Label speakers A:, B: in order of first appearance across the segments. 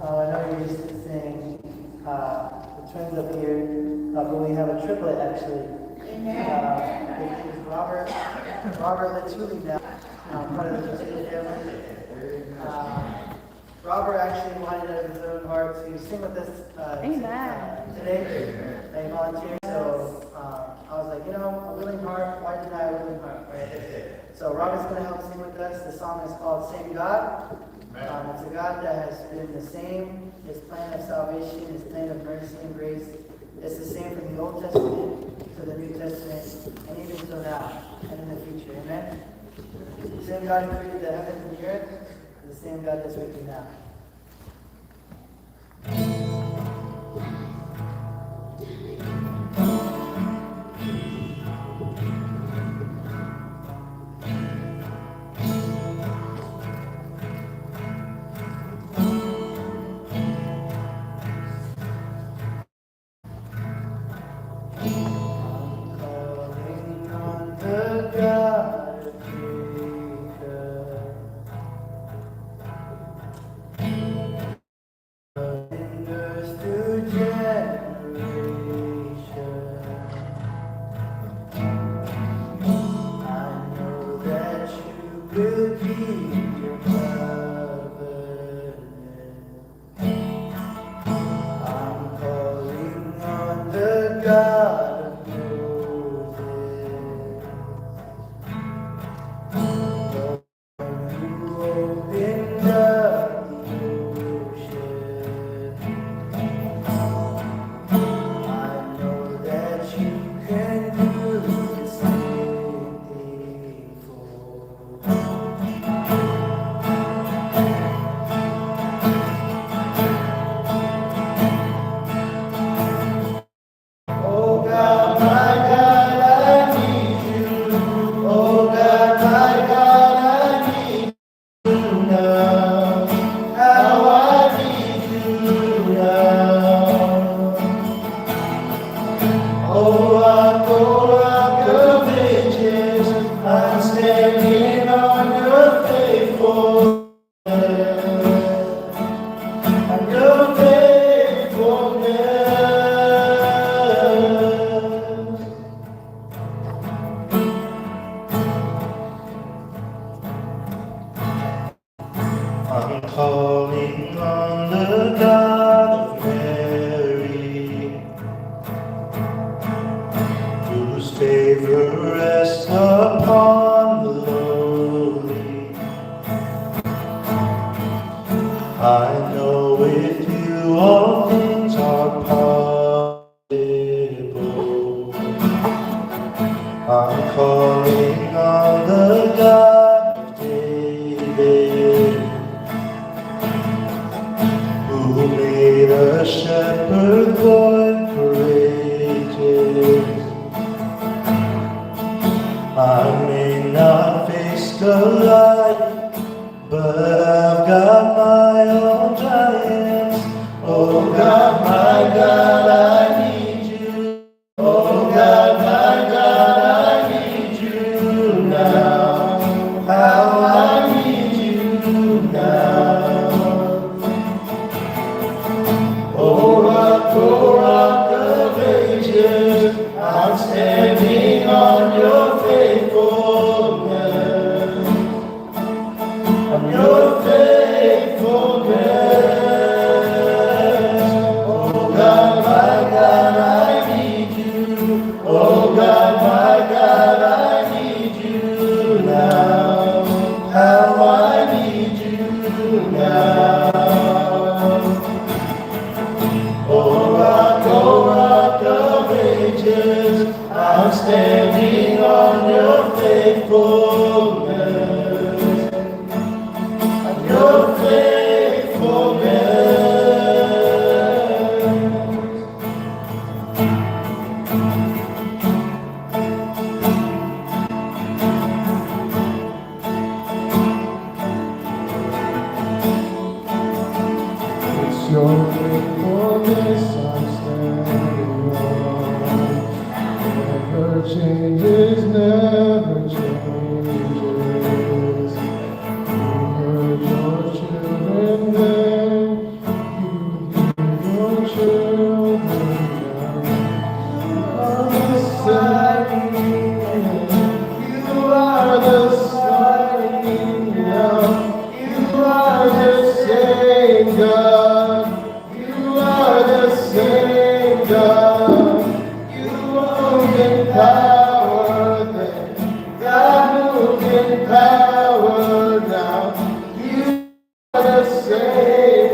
A: I know you're used to seeing the twins up here, but we have a triplet actually. Which is Robert Letuli now, part of the Letuli family. Robert actually wanted out of his own heart to sing with us today. He volunteered, so I was like, a willing heart, why deny a willing heart, right? So Robert's going to help sing with us. The song is called Same God. It's a God that has been the same. His plan of salvation, His plan of mercy and grace, it's the same from the Old Testament to the New Testament, and even till now, and in the future. Amen? The same God who created the heavens and the earth, is the same God that's with you now.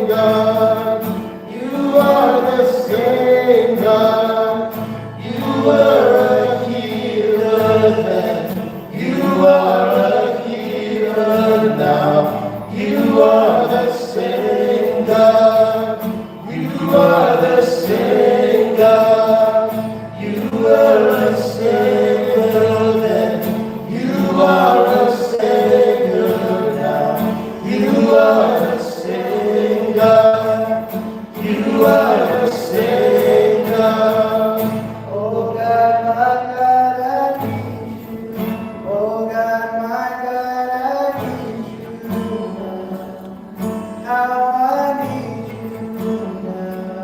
B: same God. You are the same God. You were a healer then. You are a healer now. You are the same God. You are the same God. You were a Savior then. You are a Savior now. You are the same God. You are the same God.
A: Oh God, my God, I need you. Oh God, my God, I need you now. How I need you now.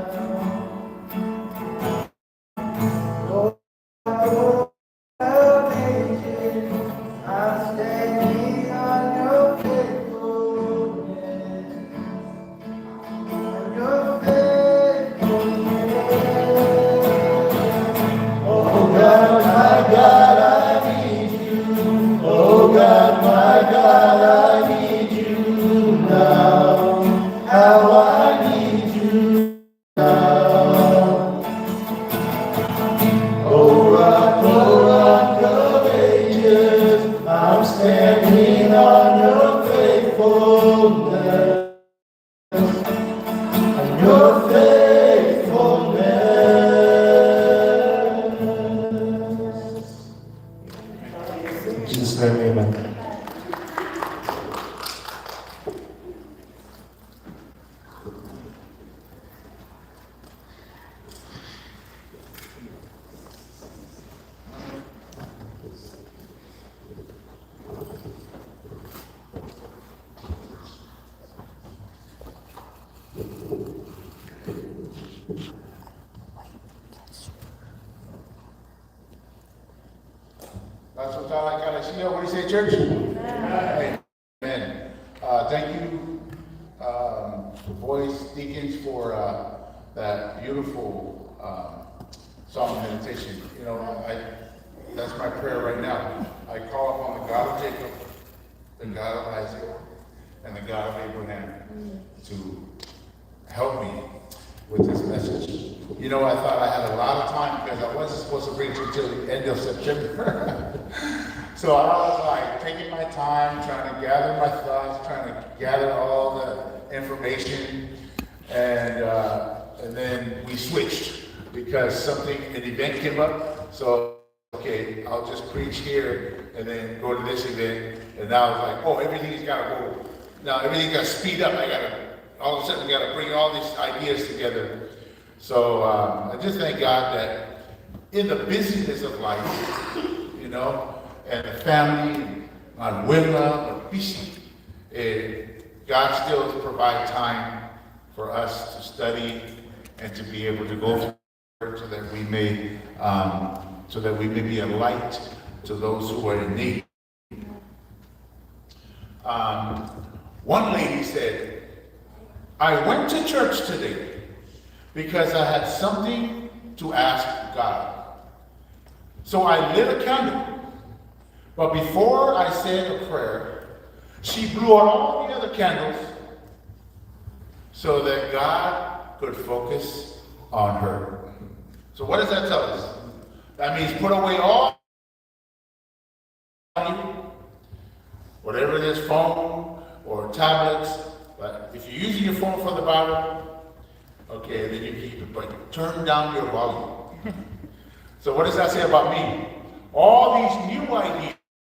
A: Oh, oh, salvation, I'm standing on your faithfulness. On your faithfulness.
B: Oh God, my God, I need you. Oh God, my God, I need you now. How I need you now. Oh rock of ages, I'm standing on your faithfulness. On your faithfulness. In Jesus' name, amen.
C: That's what I gotta see. What do you say, church? Amen. Amen. Thank you, boys, deacons, for that beautiful song meditation. You know, that's my prayer right now. I call upon the God of Jacob, the God of Isaac, and the God of Abraham to help me with this message. You know, I thought I had a lot of time because I wasn't supposed to preach until the end of September. So I was like taking my time, trying to gather my thoughts, trying to gather all the information, and then we switched because an event came up. So okay, I'll just preach here and then go to this event. And now it's like, oh, everything's got to go. Now everything's got to speed up. All of a sudden, we got to bring all these ideas together. So I just thank God that in the busyness of life, you know, and the family, my Willa, my busy, God still provides time for us to study and to be able to go through so that we may be a light to those who are in need. One lady said, I went to church today because I had something to ask God. So I lit a candle. But before I said a prayer, she blew out all the other candles so that God could focus on her. So what does that tell us? That means put away all whatever it is, phone or tablets. But if you're using your phone for the Bible, okay, then you keep it. But turn down your volume. So what does that say about me? All these new ideas,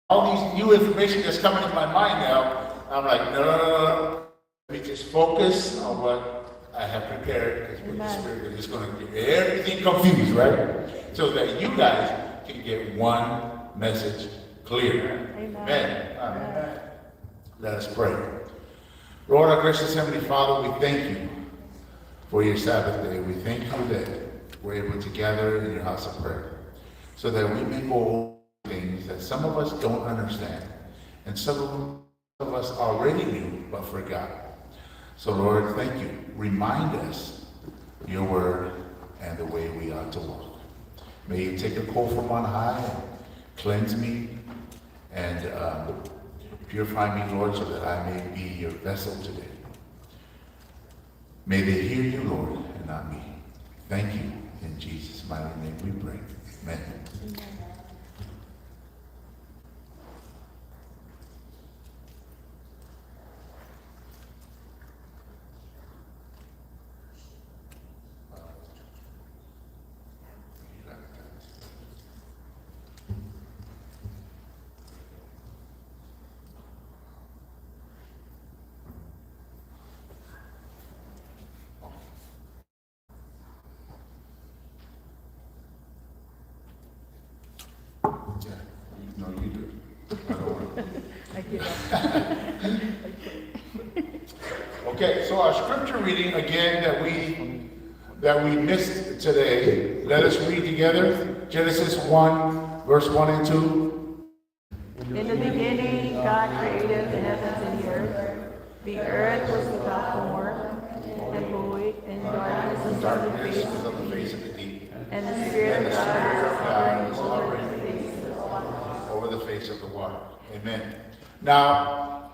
C: all these new information that's coming in my mind now, I'm like, no. Let me just focus on what I have prepared, because with the Spirit is going to get everything confused, right? So that you guys can get one message clear. Amen. Amen. Let us pray. Lord, our gracious Heavenly Father, we thank you for your Sabbath day. We thank you that we're able to gather in your house of prayer so that we may go over things that some of us don't understand and some of us already knew but forgot. So Lord, thank you. Remind us your word and the way we ought to walk. May you take a coal from on high and cleanse me and purify me, Lord, so that I may be your vessel today. May they hear you, Lord, and not me. Thank you. In Jesus' mighty name we pray. Amen. Yeah, no, you do it. I don't want to.
D: I give up.
C: Okay, so our scripture reading again that we missed today. Let us read together Genesis 1, verse 1 and 2.
D: In the beginning, God created the heavens and the earth. The earth was without form and void, and darkness was on the face of the deep. And the Spirit of God was hovering over the face of the water. Amen. Now,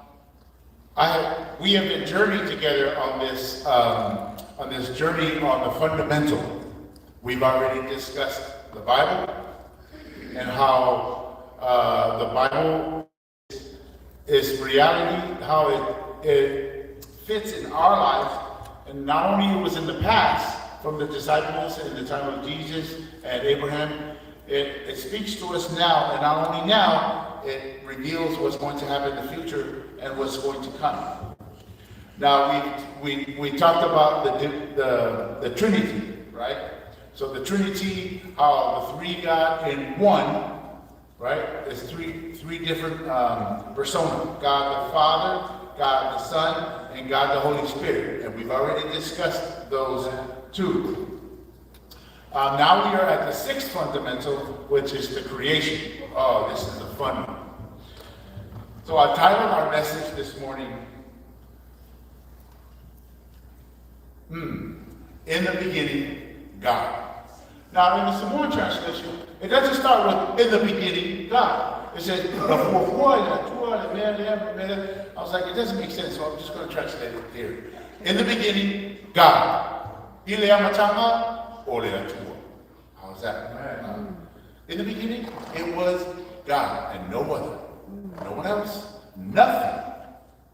D: we have been journeying together on this journey on the fundamental. We've already discussed the Bible and how the Bible is reality, how it fits in our lives, and not only it was in the past from the disciples in the time of Jesus and Abraham. It speaks to us now, and not only now, it reveals what's going to happen in the future and what's going to come. Now, we talked about the Trinity, right? So the Trinity, how the three God in one, right? There's three different personas: God the Father, God the Son, and God the Holy Spirit. And we've already discussed those two. Now we are at the sixth fundamental, which is the creation. Oh, this is a fun one. So I titled our message this morning, In the Beginning, God. Now in the Samoan translation, it doesn't start with, in the beginning, God. It says, I was like, it doesn't make sense, so I'm just going to translate it here. In the beginning, God. How's that? In the beginning, it was God and no other. No one else. Nothing.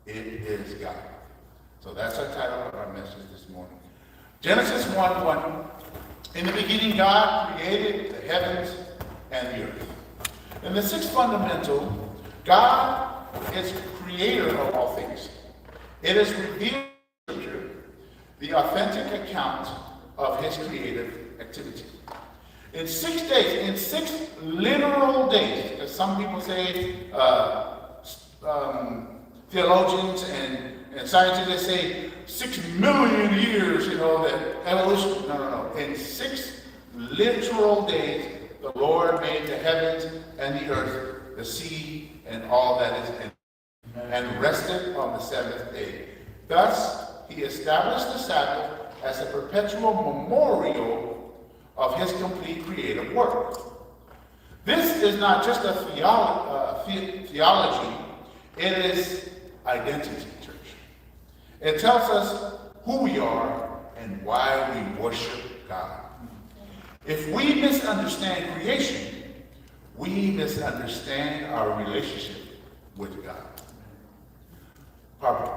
D: It is God. So that's our title of our message this morning. Genesis 1:1. In the beginning, God created the heavens and the earth. In the sixth fundamental, God is creator of all things. It is revealed in Scripture the authentic account of his creative activity. In 6 days, in 6 literal days, as some people say, theologians and scientists say 6 million years, that evolution. No. In 6 literal days, the Lord made the heavens and the earth, the sea, and all that is in it, and rested on the seventh day. Thus, he established the Sabbath as a perpetual memorial of his complete creative work. This is not just a theology, it is identity, church. It tells us who we are and why we worship God. If we misunderstand creation, we misunderstand our relationship with God. Probably.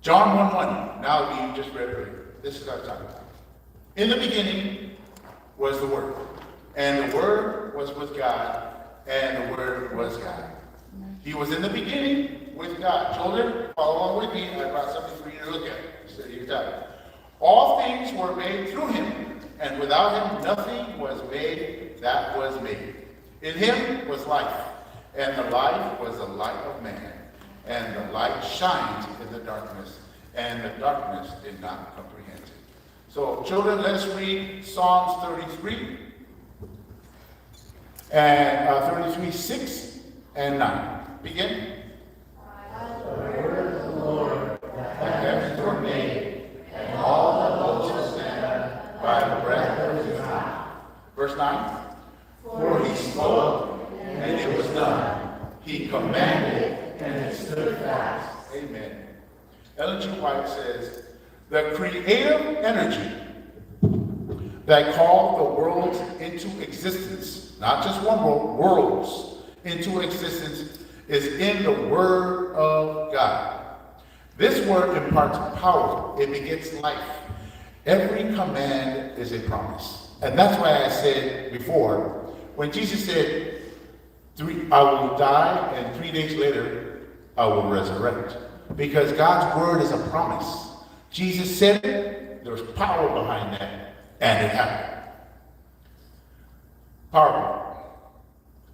D: John 1:1. Now you just read it earlier. This is our time. In the beginning was the Word, and the Word was with God, and the Word was God. He was in the beginning with God. Children, follow along with me. I brought something for you to look at. So you got it. All things were made through him, and without him nothing was made that was made. In him was life, and the life was the light of man. And the light shined in the darkness, and the darkness did not comprehend it. So, children, let's read Psalms 33, and 33, 6 and 9. Begin.
B: The word of the Lord, the heavens were made, and all the hosts stand by the breath of his mouth.
C: Verse 9.
B: For he spoke, and it was done. He commanded, and it stood fast.
C: Amen. Ellen G. White says, The creative energy that called the world into existence, not just one world, worlds into existence, is in the Word of God. This Word imparts power. It begets life. Every command is a promise. And that's why I said before, when Jesus said, I will die and 3 days later I will resurrect. Because God's Word is a promise. Jesus said it, there's power behind that, and it happened. Powerful.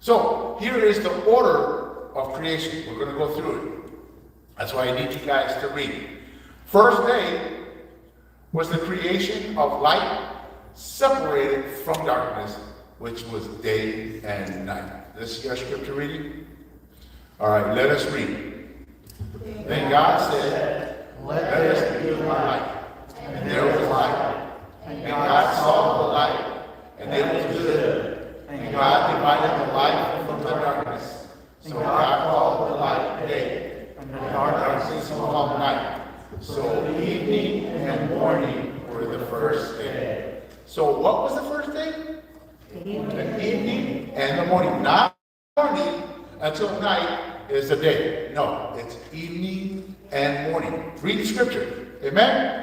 C: So, here is the order of creation. We're going to go through it. That's why I need you guys to read. First day was the creation of light separated from darkness, which was day and night. This is your scripture reading? All right, let us read. Then God said, let us be light. And there was light. And God saw the light, and it was good. And God divided the light from the darkness. So God called the light day, and the darkness called night. So evening and morning were the first day. So what was the first day? The evening and the morning. Not morning until night is the day. No, it's evening and morning. Read the scripture. Amen?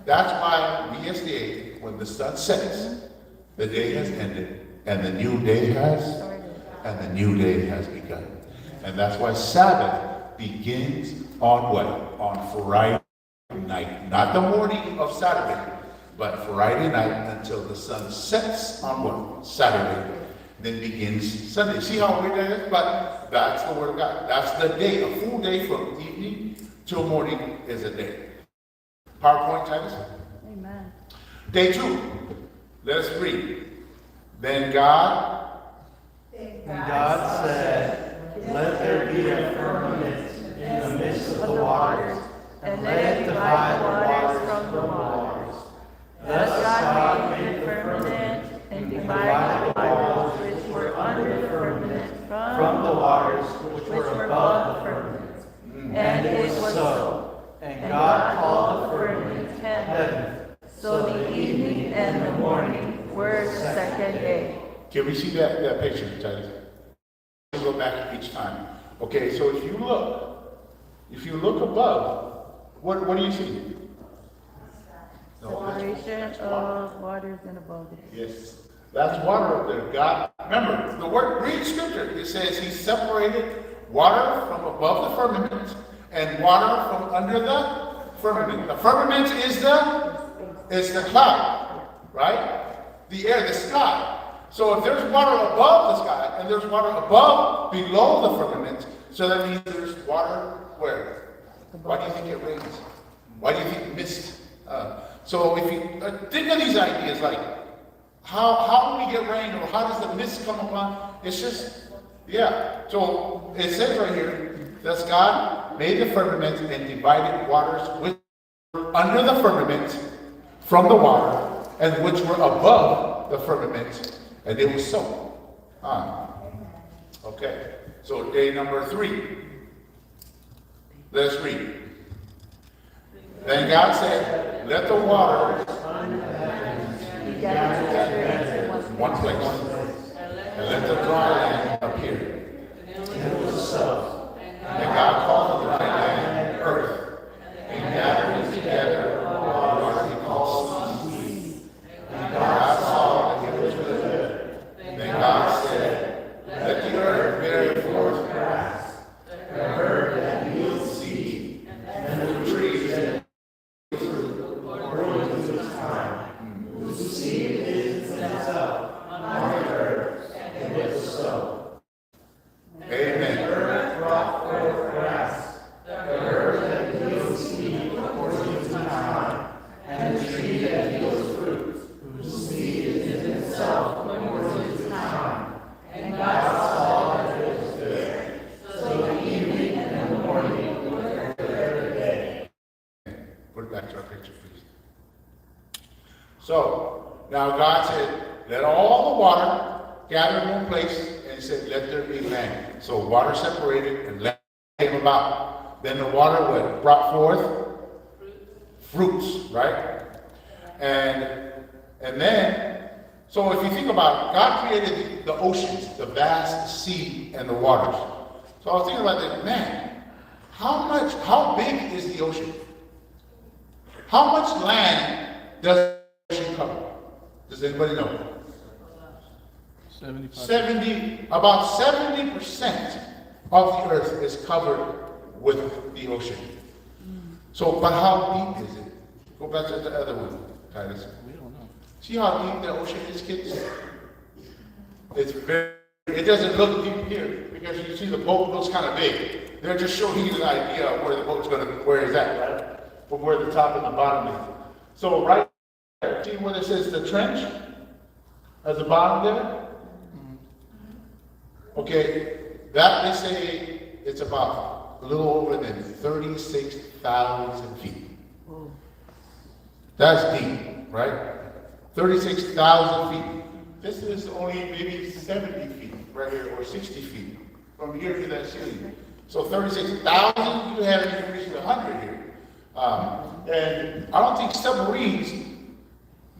C: That's why we SDA, when the sun sets, the day has ended, and the new day has begun. And that's why Sabbath begins on what? On Friday night. Not the morning of Saturday, but Friday night until the sun sets on what? Saturday. Then begins Sunday. See how weird that is? But that's the Word of God. That's the day. A full day from evening till morning is a day. PowerPoint, Titus?
D: Amen.
C: Day 2. Let us read. Then God
A: said, let there be a firmament in the midst of the waters,
D: and let it divide the waters from the waters. Thus God made the firmament and divided the waters which were under the firmament from the waters which were above the firmament. And it was so. And God called the firmament heaven. So the evening and the morning were the second day.
C: Can we see that picture, Titus? Go back each time. Okay, so if you look above, what do you see?
D: Separation of waters and above it.
C: Yes, that's water up there. God, remember, the word, read scripture. It says he separated water from above the firmament and water from under the firmament. The firmament is the cloud, right? The air, the sky. So if there's water above the sky and there's water below the firmament, so that means there's water where? Why do you think it rains? Why do you think mist? So if you think of these ideas, like how do we get rain, or how does the mist come upon? It's just, yeah. So it says right here, thus God made the firmament and divided waters which were under the firmament from the water, and which were above the firmament, and it was so. Okay. So day number 3. Let's read. Then God said, let the water
D: He gathered together in
C: one place, and let the dry land appear. And it was so. And God called the dry land earth, and gathered it together water he called seas. And God saw that it was good. Then God said, let the earth bear forth grass, and herb that yields seed, and the trees that according to its time, whose seed is itself on the earth, and it was so. Amen. The earth brought forth grass, the herb that yields seed according to its time, and the tree that yields fruit, whose seed is in itself according to its time. And God saw that it was good. So the evening and the morning were the third day. Put it back to our picture, please. So, now God said, let all the water gather in one place, and he said, let there be land. So water separated and land came about. Then the water brought forth fruits, right? And then, so if you think about it, God created the oceans, the vast sea, and the waters. So I was thinking about that, man, how big is the ocean? How much land does the ocean cover? Does anybody know?
B: 75.
C: About 70% of the earth is covered with the ocean. So, but how deep is it? Go back to the other one, Titus.
B: We don't know.
C: See how deep the ocean is, kids? It doesn't look deep here because you see the boat looks kind of big. They're just showing you the idea of where the boat's where it's at, right? From where the top and the bottom is. So right there, see where it says the trench at the bottom there? Okay, that they say it's about a little over than 36,000 feet. That's deep, right? 36,000 feet. This is only maybe 70 feet right here, or 60 feet from here to that ceiling. So 36,000, you have an increase of 100 here. And I don't think submarines,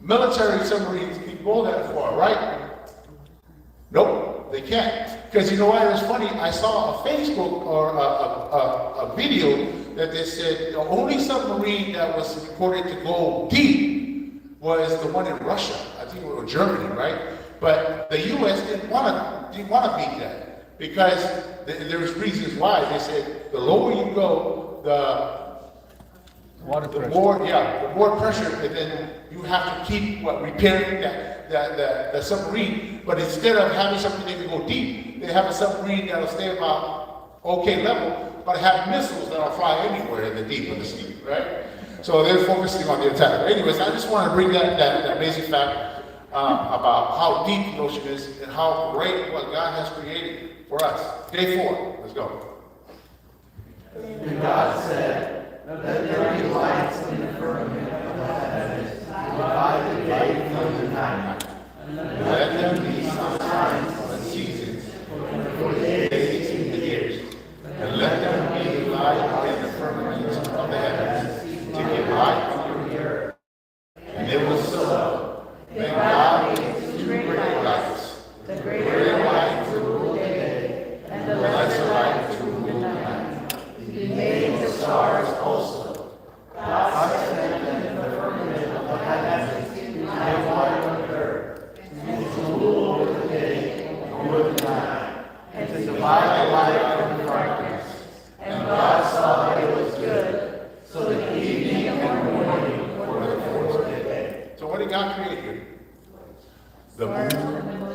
C: military submarines, can go that far, right? Nope, they can't. Because you know what, it was funny, I saw a Facebook or a video that they said the only submarine that was reported to go deep was the one in Russia, I think it was Germany, right? But the U.S. didn't want to beat that because there's reasons why. They said the lower you go, the more pressure, and then you have to keep repairing the submarine. But instead of having something that can go deep, they have a submarine that'll stay about okay level, but have missiles that'll fly anywhere in the deep of the sea, right? So they're focusing on the attack. But anyways, I just want to bring that amazing fact about how deep the ocean is and how great what God has created for us. Day 4, let's go.
B: And God said, "Let there be lights in the firmament of the heavens, to divide the day from the night. And let them be signs of the seasons, for the days and the years. And let them be light in the firmament of the heavens, to give light on the earth." And it was so. Then God made 2 great lights, the greater light to rule the day, and the lesser light to rule the night. He made the stars also. God set them in the firmament of the heavens to give light on the earth, and to rule over the day and over the night, and to divide the light from the darkness. And God saw that it was good, so that evening and morning were the 4th day.
C: So what did God create here? The moon,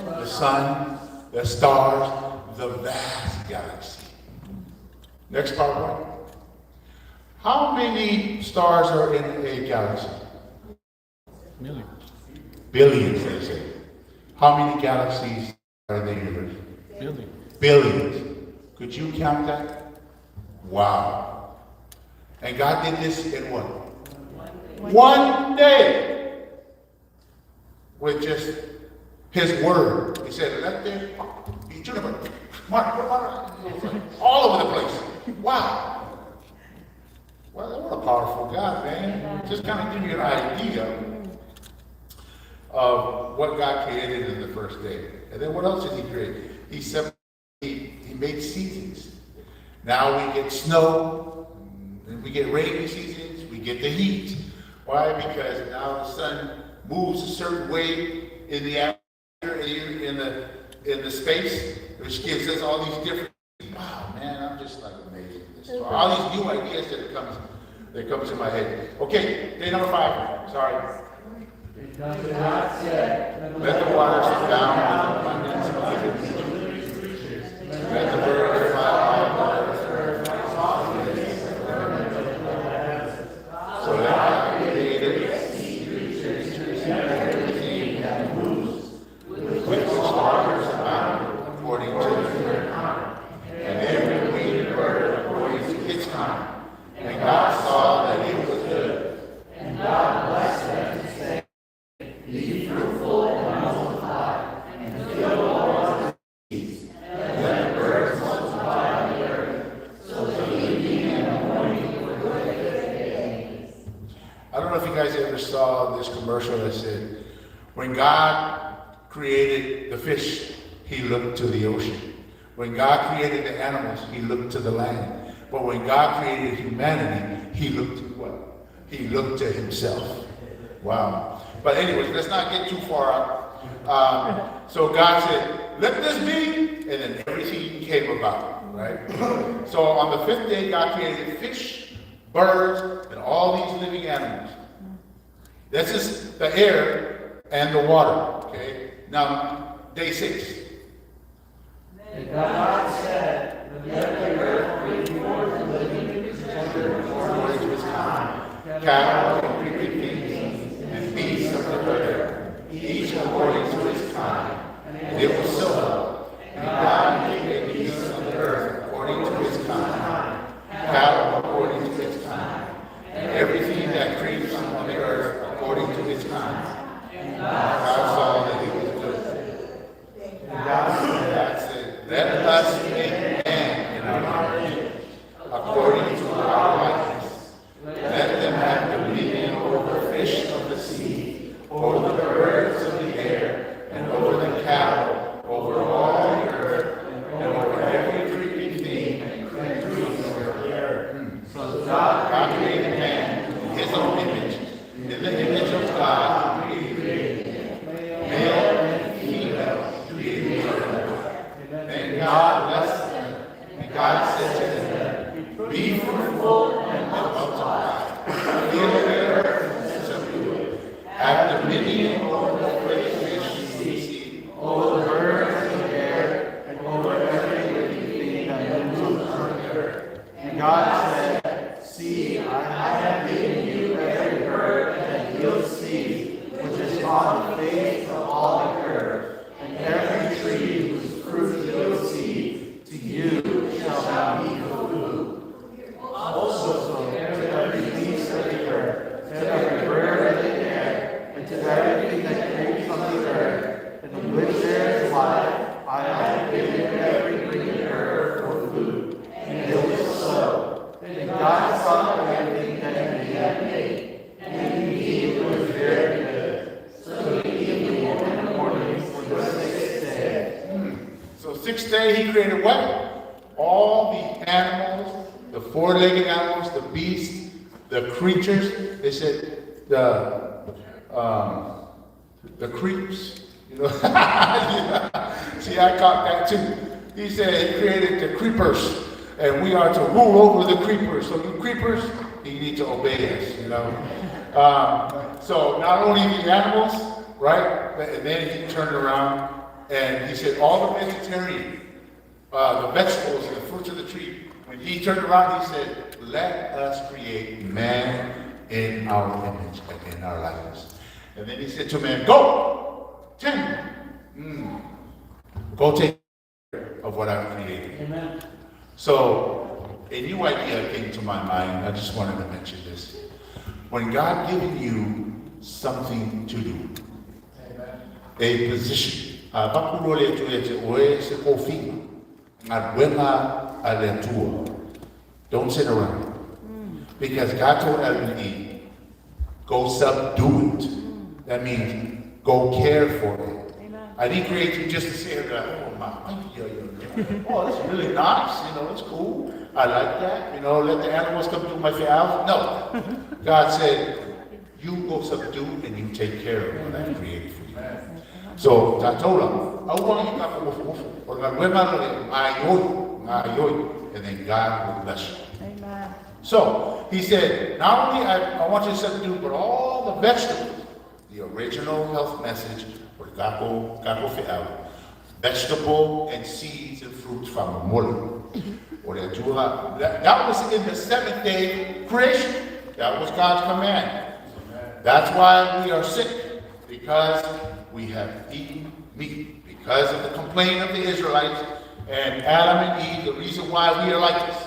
C: the sun, the stars, the vast galaxy. Next PowerPoint. How many stars are in a galaxy?
B: Millions.
C: Billions, they say. How many galaxies are in the universe?
B: Billions.
C: Billions. Could you count that? Wow. And God did this in what? One day. With just His word. He said, let there be juniper. All over the place. Wow. Well, what a powerful God, man. Just kind of give you an idea of what God created in the first day. And then what else did He create? He made seasons. Now we get snow, and we get rainy seasons, we get the heat. Why? Because now the sun moves a certain way in the atmosphere, in the space, which gives us all these different. Wow, man, I'm just like amazed at this. So all these new ideas that comes to my head. Okay, day number 5. Sorry.
B: Because God said,
C: Let the waters abound with abundance of living creatures. Let the birds fly high above the earth. So that I created sea creatures and everything that moves, with the stars abound according to their kind, and every winged bird according to its kind. And God saw that it was good.
B: And God blessed them, saying, "Be fruitful and multiply, and fill
C: you guys ever saw this commercial that said, when God created the fish, he looked to the ocean. When God created the animals, he looked to the land. But when God created humanity, he looked to what? He looked to himself. Wow. But anyways, let's not get too far out. So God said, let this be, and then everything came about, right? So on the fifth day, God created fish, birds, and all these living animals. This is the air and the water, okay? Now, day 6.
B: And God said, let the earth bring forth living creatures according to its kind, cattle and creeping things, and beasts of the earth, each according to its kind. And it was so. And God made the beasts of the earth according to its kind, cattle according to its kind, and everything that creeps on the earth according to its kind. And God saw that it was good. And God said, let us make man in our image, according to our likeness. Let them have dominion over fish of the sea, over the birds of the air, and over the cattle, over all the earth, and over every creeping thing that creeps over the earth. So God created man in his own image. In the image of God, he created him. Male and female created them. And God blessed them. And God said to them, be fruitful and multiply. Fill the earth and subdue it. Have dominion over the great fish of the sea, over the birds of the air, and over every living thing that moves on the earth. And God said, see, I have given you every bird that yields seed, which is on the face of all the earth, and every tree whose fruit yields seed, to you shall thou be for food. Also to every beast of the earth, to every bird of the air, and to everything that creeps on the earth, in which there is life, I have given every green herb for food. And it was so. And God saw everything that he had made, and indeed it was very good. So the evening and the morning were the sixth day.
C: So sixth day he created what? All the animals, the four-legged animals, the beasts, the creatures. They said the creeps. You know, yeah. See, I caught that too. He said he created the creepers, and we are to rule over the creepers. So you creepers, you need to obey us. You know. So not only the animals, right? And then he turned around and he said all the vegetarian, the vegetables and the fruits of the tree. When he turned around, he said, let us create man in our image and in our likeness. And then he said to man, go, tend, go take care of what I've created.
B: Amen.
C: So a new idea came to my mind. I just wanted to mention this. When God given you something to do, a position, don't sit around. Because God told Adam and Eve, go subdue it. That means go care for it.
D: Amen.
C: I didn't create you just to say, oh my, oh, it's really nice, you know, it's cool. I like that, you know, let the animals come do my house. No. God said, you go subdue and you take care of what I've created for you. So I told him, and then God will bless you.
D: Amen.
C: So he said, not only I want you to subdue, but all the vegetables, the original health message for Gako Fe'al, vegetable and seeds and fruits from a mullah. That was in the seventh day creation. That was God's command. That's why we are sick, because we have eaten meat, because of the complaint of the Israelites and Adam and Eve, the reason why we are like this.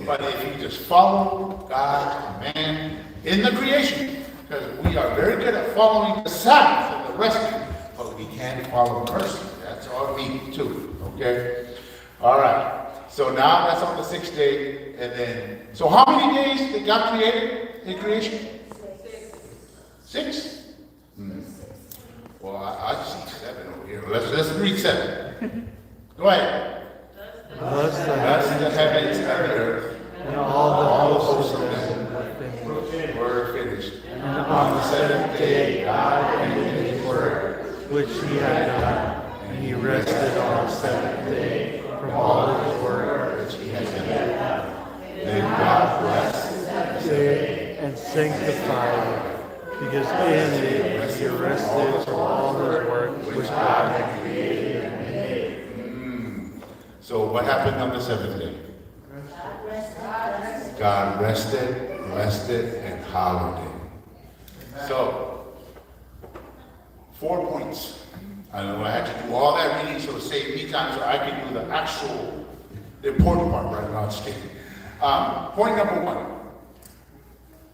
C: But if you just follow God's command in the creation, because we are very good at following the Sabbath and the resting, but we can't follow mercy. That's our meat too, okay? All right. So now that's on the sixth day, and then, so how many days did God create in creation? 6? Well, I see 7 over here. Let's read 7. Go ahead.
B: Thus the
C: Thus the
B: heavens
C: heavens and the earth
B: and all the hosts of
C: them
B: them
C: were finished.
B: and on the seventh day God ended his work which he had done, and he rested on the seventh day from all his work which he had done.
C: Then God blessed the
B: Day and sanctified it, because in it he rested from all his work which God had created and made.
C: So what happened on the 7th day? God rested, and hallowed it. So, 4 points. I know I had to do all that reading so it saved me time so I could do the important part right now. Just kidding. Point number 1.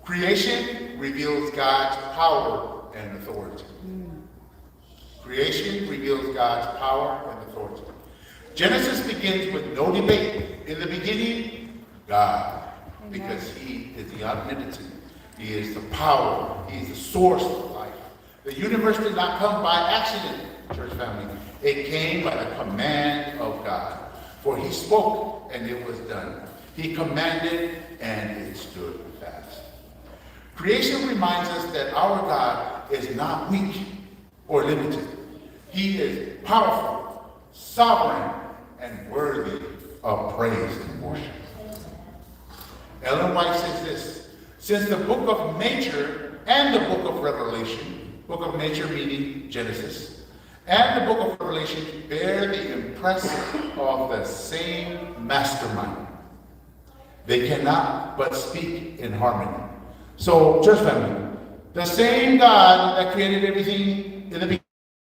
C: Creation reveals God's power and authority. Creation reveals God's power and authority. Genesis begins with no debate. In the beginning, God, because he is the omnipotent. He is the power. He is the source of life. The universe did not come by accident, church family. It came by the command of God. For he spoke and it was done. He commanded and it stood fast. Creation reminds us that our God is not weak or limited. He is powerful, sovereign, and worthy of praise and worship. Ellen White says this: since the book of nature and the book of Revelation, book of nature meaning Genesis, and the book of Revelation bear the impress of the same mastermind, they cannot but speak in harmony. So, church family, the same God that created everything in the beginning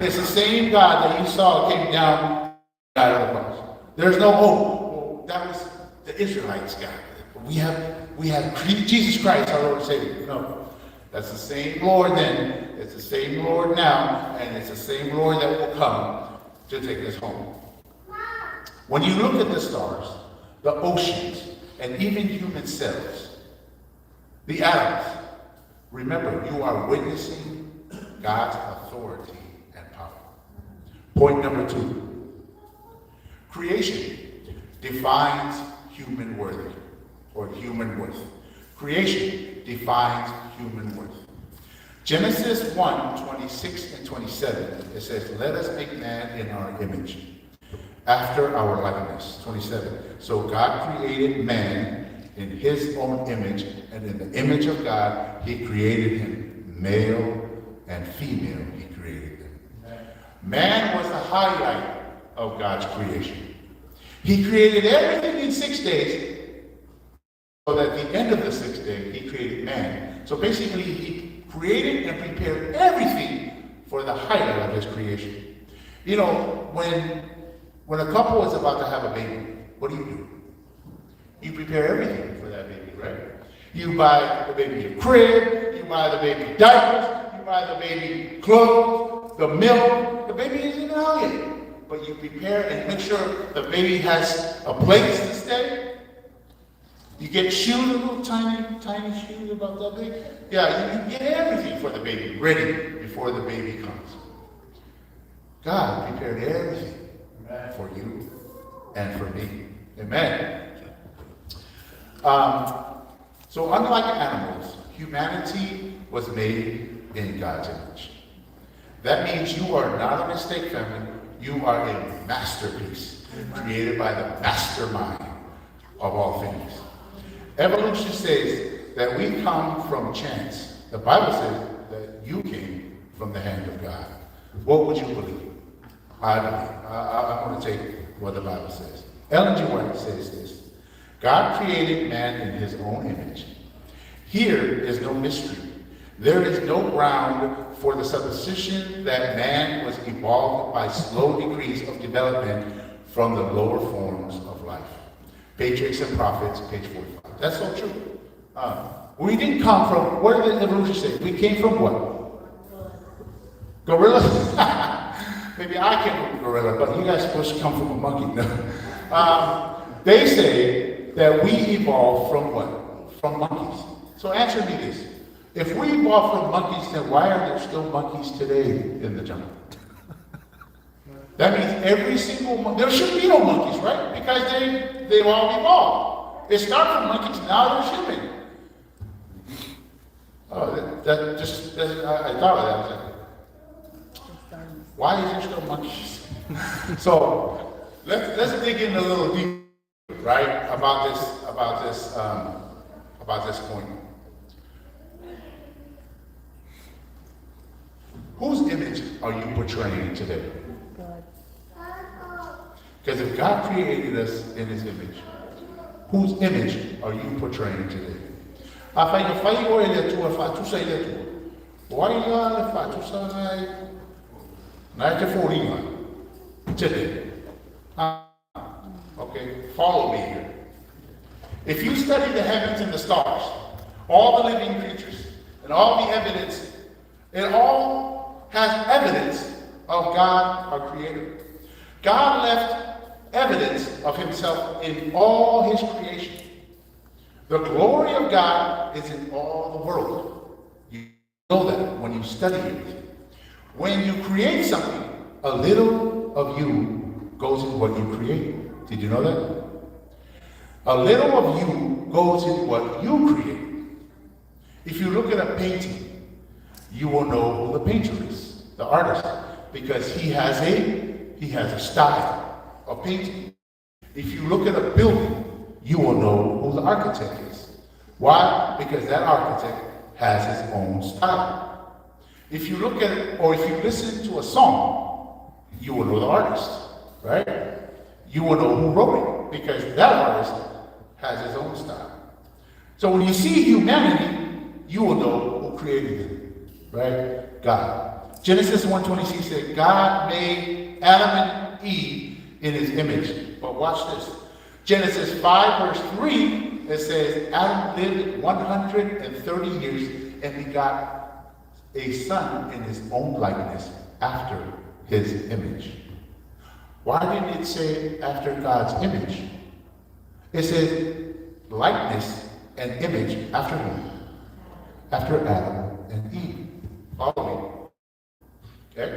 C: is the same God that you saw came down out of the cross. There's no hope. That was the Israelites' God. We have Jesus Christ, our Lord and Savior. No, that's the same Lord then. It's the same Lord now, and it's the same Lord that will come to take us home. When you look at the stars, the oceans, and even human cells, the atoms, remember, you are witnessing God's authority and power. Point number 2. Creation defines human worth or human worth. Creation defines human worth. Genesis 1:26 and 27, it says, let us make man in our image, after our likeness. 27. So God created man in his own image, and in the image of God, he created him. Male and female, he created them. Man was the highlight of God's creation. He created everything in 6 days, so that at the end of the 6th day, he created man. So basically, he created and prepared everything for the highlight of his creation. You know, when a couple is about to have a baby, what do? You prepare everything for that baby, right? You buy the baby a crib, you buy the baby diapers, you buy the baby clothes, the milk. The baby isn't out yet, but you prepare and make sure the baby has a place to stay. You get shoes, little tiny shoes about that big. Yeah, you get everything for the baby ready before the baby comes. God prepared everything for you and for me. Amen. So unlike animals, humanity was made in God's image. That means you are not a mistake, family. You are a masterpiece created by the mastermind of all things. Evolution says that we come from chance. The Bible says that you came from the hand of God. What would you believe? I believe. I'm going to take what the Bible says. Ellen G. White says this: God created man in his own image. Here is no mystery. There is no ground for the supposition that man was evolved by slow degrees of development from the lower forms of life. Patriarchs and Prophets, page 45. That's so true. We didn't come from, what did the evolution say? We came from what? Gorillas? Maybe I came from a gorilla, but you guys are supposed to come from a monkey. No. They say that we evolved from what? From monkeys. So answer me this. If we evolved from monkeys, then why are there still monkeys today in the jungle? That means every single there should be no monkeys, right? Because they've all evolved. They start from monkeys, now they're human. Oh, I thought of that. I was like, why is there still monkeys? So let's dig in a little deeper, right, about this point. Whose image are you portraying today? Because if God created us in His image, whose image are you portraying today? Why today? Okay, follow me here. If you study the heavens and the stars, all the living creatures, and all the evidence, it all has evidence of God, our Creator. God left evidence of Himself in all His creation. The glory of God is in all the world. You know that when you study it. When you create something, a little of you goes in what you create. Did you know that? A little of you goes in what you create. If you look at a painting, you will know who the painter is, the artist, because he has a style of painting. If you look at a building, you will know who the architect is. Why? Because that architect has his own style. If you look at it, or if you listen to a song, you will know the artist, right? You will know who wrote it, because that artist has his own style. So when you see humanity, you will know who created it, right? God. Genesis 1:26 said, God made Adam and Eve in His image. But watch this. Genesis 5 verse 3, it says, Adam lived 130 years and begot a son in his own likeness after his image. Why didn't it say after God's image? It says likeness and image after whom? After Adam and Eve. Follow me. Okay?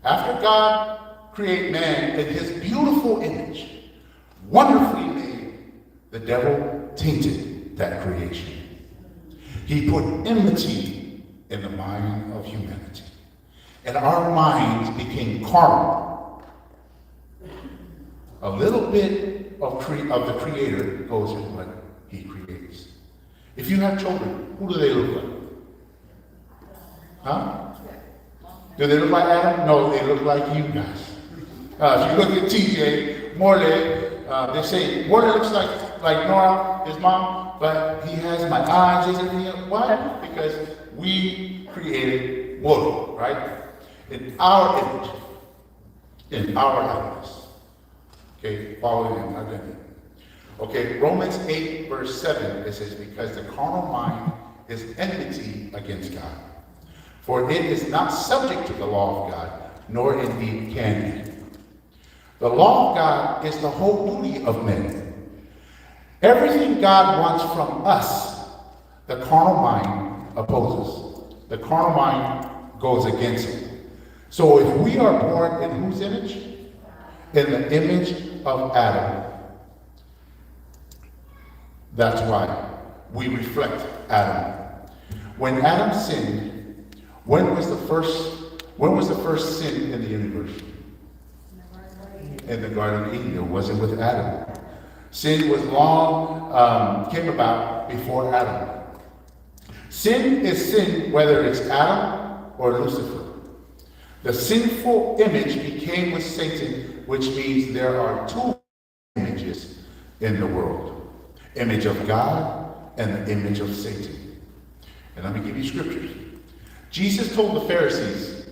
C: After God created man in His beautiful image, wonderfully made, the devil tainted that creation. He put enmity in the mind of humanity. And our minds became carnal. A little bit of the Creator goes in what He creates. If you have children, who do they look like? Huh? Do they look like Adam? No, they look like you guys. If you look at TJ, Morley, they say Morley looks like Nora, his mom, but he has my eyes, and everything. Why? Because we created Morley, right? In our image, in our likeness. Okay, following him, identity. Okay, Romans 8 verse 7, it says, because the carnal mind is enmity against God. For it is not subject to the law of God, nor indeed can be. The law of God is the whole duty of men. Everything God wants from us, the carnal mind opposes. The carnal mind goes against it. So if we are born in whose image? In the image of Adam. That's why we reflect Adam. When Adam sinned, when was the first sin in the universe? In the Garden of Eden. It wasn't with Adam. Sin was came about before Adam. Sin is sin whether it's Adam or Lucifer. The sinful image became with Satan, which means there are two images in the world. Image of God and the image of Satan. And let me give you scriptures. Jesus told the Pharisees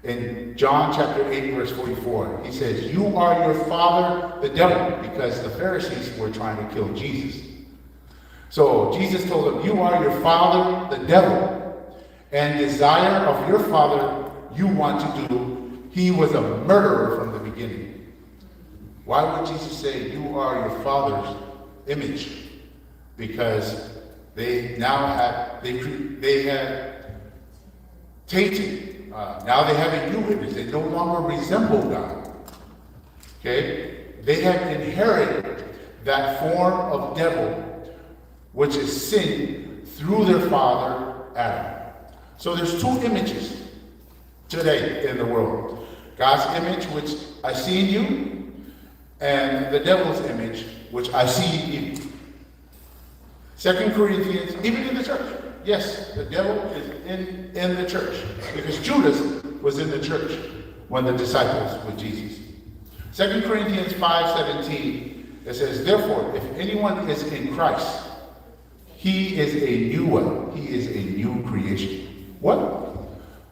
C: in John chapter 8 verse 44, he says, you are your father the devil, because the Pharisees were trying to kill Jesus. So Jesus told them, you are your father the devil, and desire of your father you want to do. He was a murderer from the beginning. Why would Jesus say you are your father's image? Because They now have, they have tainted, now they have a new image. They no longer resemble God. Okay? They have inherited that form of devil, which is sin, through their father, Adam. So there's two images today in the world. God's image, which I see in you, and the devil's image, which I see in you. 2 Corinthians, even in the church. Yes, the devil is in the church, because Judas was in the church when the disciples were Jesus. 2 Corinthians 5:17, it says, therefore, if anyone is in Christ, he is a new one. He is a new creation. What?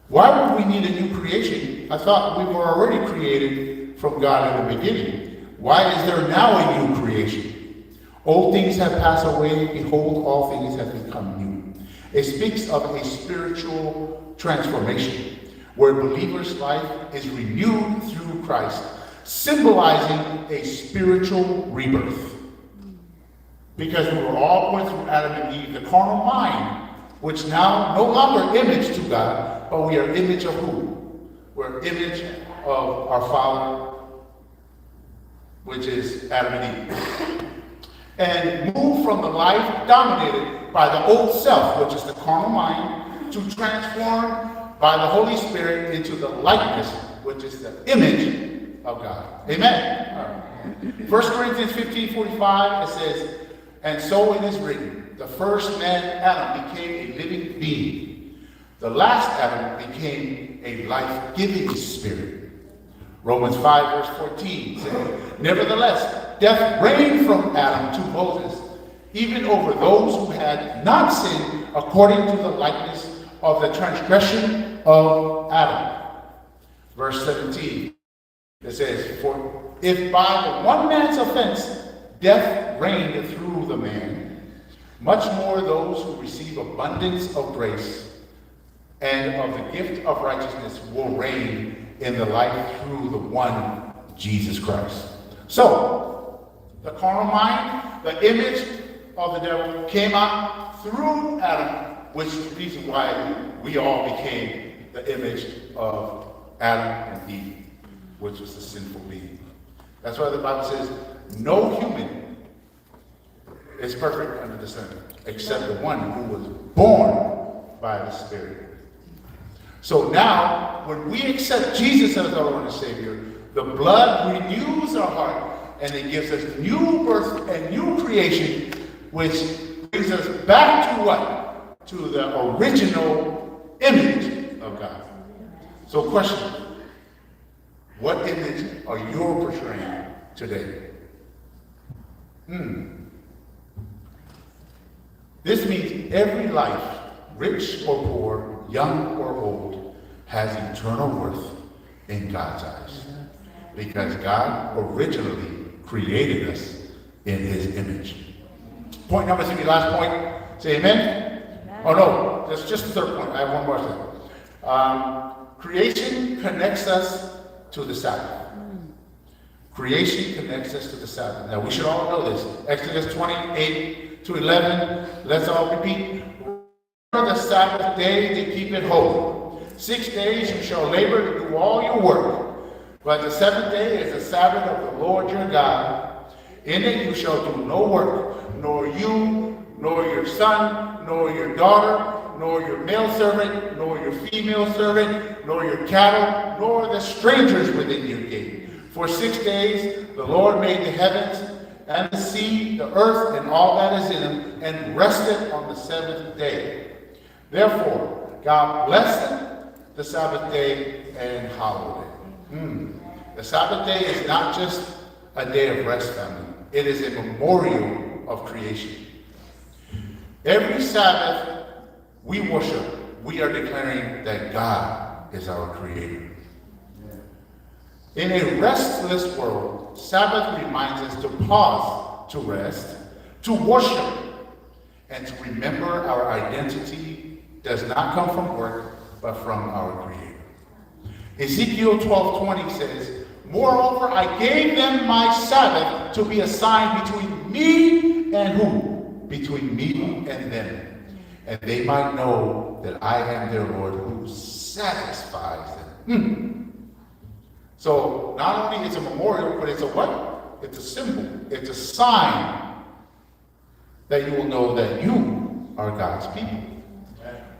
C: Why would we need a new creation? I thought we were already created from God in the beginning. Why is there now a new creation? Old things have passed away. Behold, all things have become new. It speaks of a spiritual transformation where a believer's life is renewed through Christ, symbolizing a spiritual rebirth. Because we were all born through Adam and Eve, the carnal mind, which now no longer image to God, but we are image of who? We're image of our Father, which is Adam and Eve. And move from the life dominated by the old self, which is the carnal mind, to transform by the Holy Spirit into the likeness, which is the image of God. Amen. 1 Corinthians 15:45, it says, and so it is written, the first man, Adam, became a living being. The last Adam became a life-giving spirit. Romans 5:14 says, nevertheless, death reigned from Adam to Moses, even over those who had not sinned according to the likeness of the transgression of Adam. Verse 17, it says, for if by the one man's offense death reigned through the man, much more those who receive abundance of grace and of the gift of righteousness will reign in the life through the one Jesus Christ. So, the carnal mind, the image of the devil, came out through Adam, which is the reason why we all became the image of Adam and Eve, which was the sinful being. That's why the Bible says, no human is perfect under the sun, except the one who was born by the Spirit. So now, when we accept Jesus as our Lord and Savior, the blood renews our heart, and it gives us new birth and new creation, which brings us back to what? To the original image of God. So question, what image are you portraying today? This means every life, rich or poor, young or old, has eternal worth in God's eyes. Because God originally created us in his image. Point number 3, last point. Say amen? Amen. Oh no, that's just the third point. I have one more thing. Creation connects us to the Sabbath. Creation connects us to the Sabbath. Now we should all know this. Exodus 28:11. Let's all repeat. The Sabbath day to keep it holy. 6 days you shall labor to do all your work. But the seventh day is the Sabbath of the Lord your God. In it you shall do no work, nor you, nor your son, nor your daughter, nor your male servant, nor your female servant, nor your cattle, nor the strangers within your gate. For 6 days the Lord made the heavens and the sea, the earth, and all that is in them, and rested on the seventh day. Therefore, God blessed the Sabbath day and hallowed it. The Sabbath day is not just a day of rest, family. It is a memorial of creation. Every Sabbath we worship, we are declaring that God is our creator. In a restless world, Sabbath reminds us to pause, to rest, to worship, and to remember our identity does not come from work, but from our Creator. Ezekiel 12:20 says, moreover, I gave them my Sabbath to be a sign between me and who? between me and them, and they might know that I am their Lord who satisfies them. So not only is it a memorial, but it's a what? It's a symbol. It's a sign that you will know that you are God's people.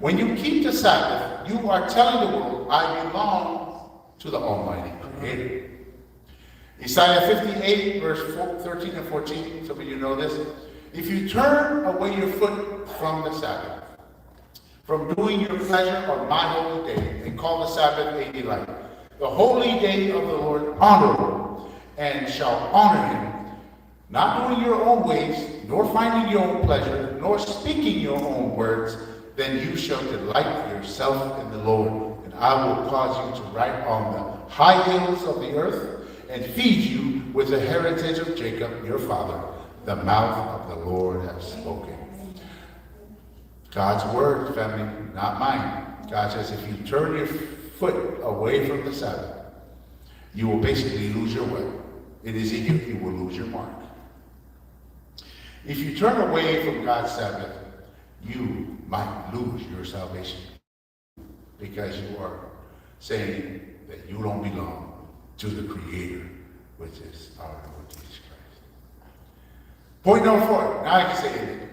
C: When you keep the Sabbath, you are telling the world, I belong to the Almighty Creator. Isaiah 58, verse 13 and 14, some of you know this. If you turn away your foot from the Sabbath, from doing your pleasure on my holy day, and call the Sabbath a delight, the holy day of the Lord honorable, and shall honor him, not doing your own ways, nor finding your own pleasure, nor speaking your own words, then you shall delight yourself in the Lord, and I will cause you to ride on the high hills of the earth, and feed you with the heritage of Jacob your father. The mouth of the Lord has spoken. God's word, family, not mine. God says if you turn your foot away from the Sabbath, you will basically lose your way. It is in you, you will lose your mark. If you turn away from God's Sabbath, you might lose your salvation, because you are saying that you don't belong to the Creator, which is our Lord Jesus Christ. Point number 4. Now I can say it.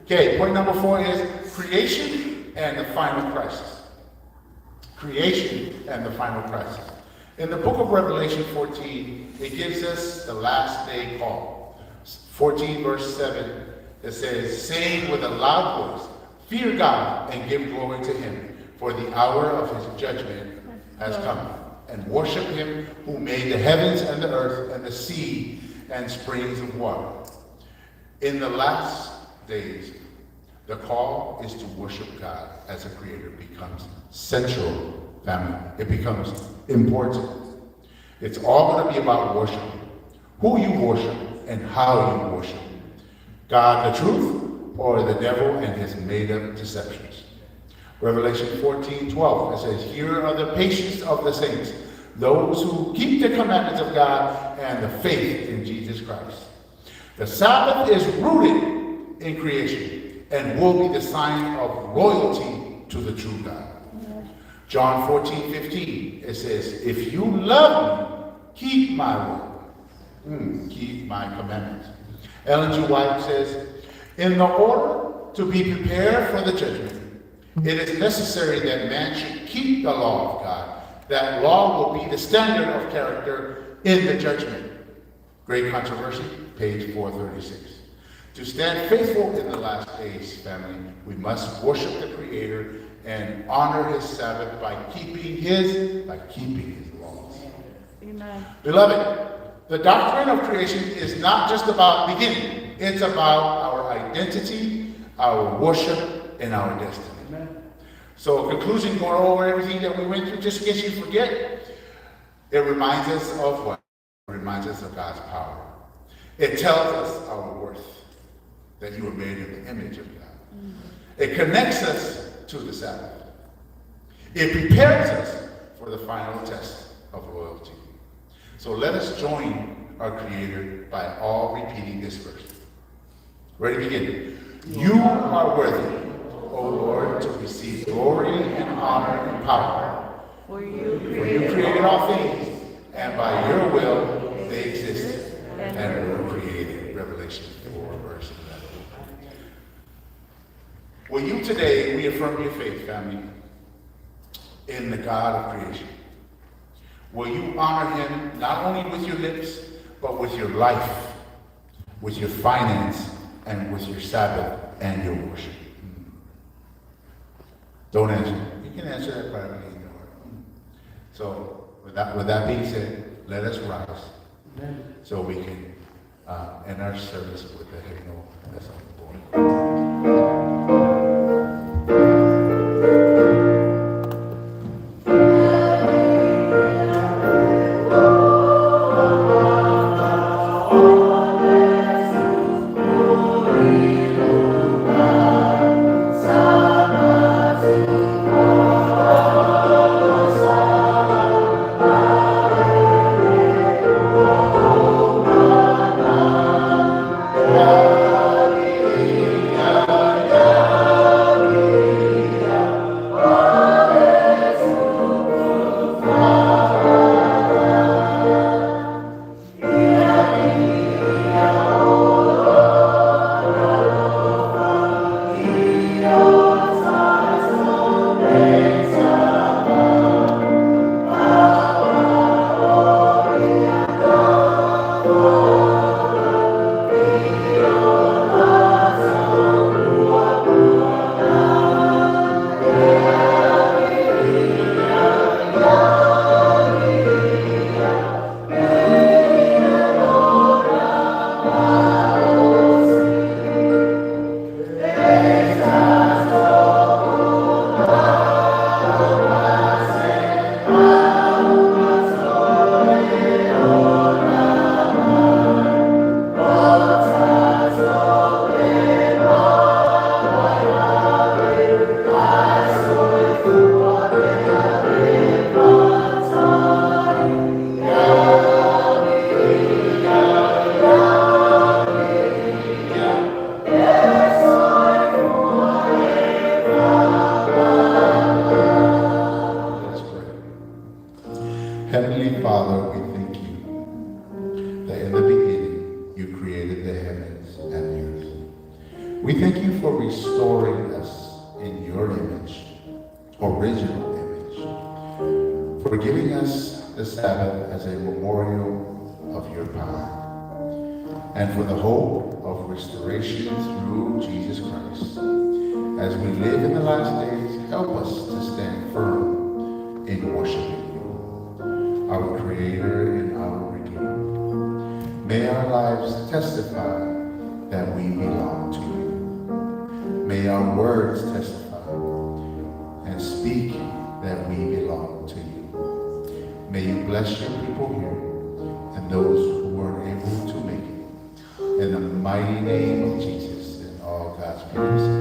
C: Okay, point number 4 is creation and the final crisis. Creation and the final crisis. In the book of Revelation 14, it gives us the last day call. 14 verse 7, it says, saying with a loud voice, fear God and give glory to him, for the hour of his judgment has come. And worship him who made the heavens and the earth and the sea and springs of water. In the last days, the call is to worship God as a creator becomes central, family. It becomes important. It's all going to be about worship. Who you worship and how you worship. God the truth or the devil and his made-up deceptions. Revelation 14:12, it says, here are the patience of the saints, those who keep the commandments of God and the faith in Jesus Christ. The Sabbath is rooted in creation and will be the sign of loyalty to the true God. John 14:15, it says, if you love me, keep my word. Keep my commandments. Ellen G. White says, in the order to be prepared for the judgment, it is necessary that man should keep the law of God. That law will be the standard of character in the judgment. Great Controversy, page 436. To stand faithful in the last days, family, we must worship the Creator and honor his Sabbath by keeping his laws.
D: Amen.
C: Beloved, the doctrine of creation is not just about beginning. It's about our identity, our worship, and our destiny. So, conclusion, going over everything that we went through, just in case you forget, it reminds us of what? It reminds us of God's power. It tells us our worth, that you were made in the image of God. It connects us to the Sabbath. It prepares us for the final test of loyalty. So let us join our Creator by all repeating this verse. Ready to begin. You are worthy, O Lord, to receive glory and honor and power.
D: For you
C: created all things, and by your will they existed and were created. Revelation 4, verse 11. Will you today reaffirm your faith, family, in the God of creation? Will you honor him not only with your lips, but with your life, with your finance, and with your Sabbath and your worship? Don't answer. You can answer that privately in your heart. So, with that being said, let us rise. Amen. So we can end our service with the hymnal that's on the board. Father, we thank you that in the beginning you created the heavens and the earth. We thank you for restoring us in your image, original image, for giving us the Sabbath as a memorial of your power, and for the hope of restoration through Jesus Christ. As we live in the last days, help us to stand firm in worshiping you, our Creator and our Redeemer. May our lives testify that we belong to you. May our words testify and speak that we belong to you. May you bless your people here and those who weren't able to make it. In the mighty name of Jesus and all God's people say.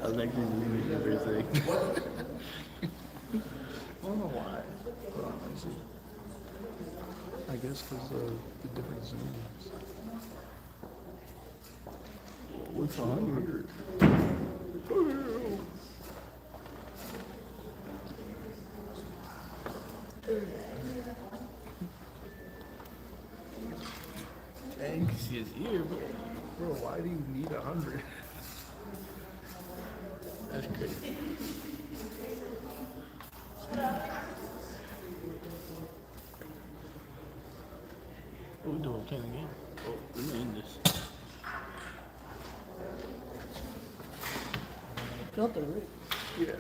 B: I was actually leaving everything. I don't know why. I guess because of the different zooms. What's 100? Dang, she is here, but bro, why do you need 100? That's crazy. What we doing? Playing the game? Oh, we need this.
E: Filter, right?
B: Yeah.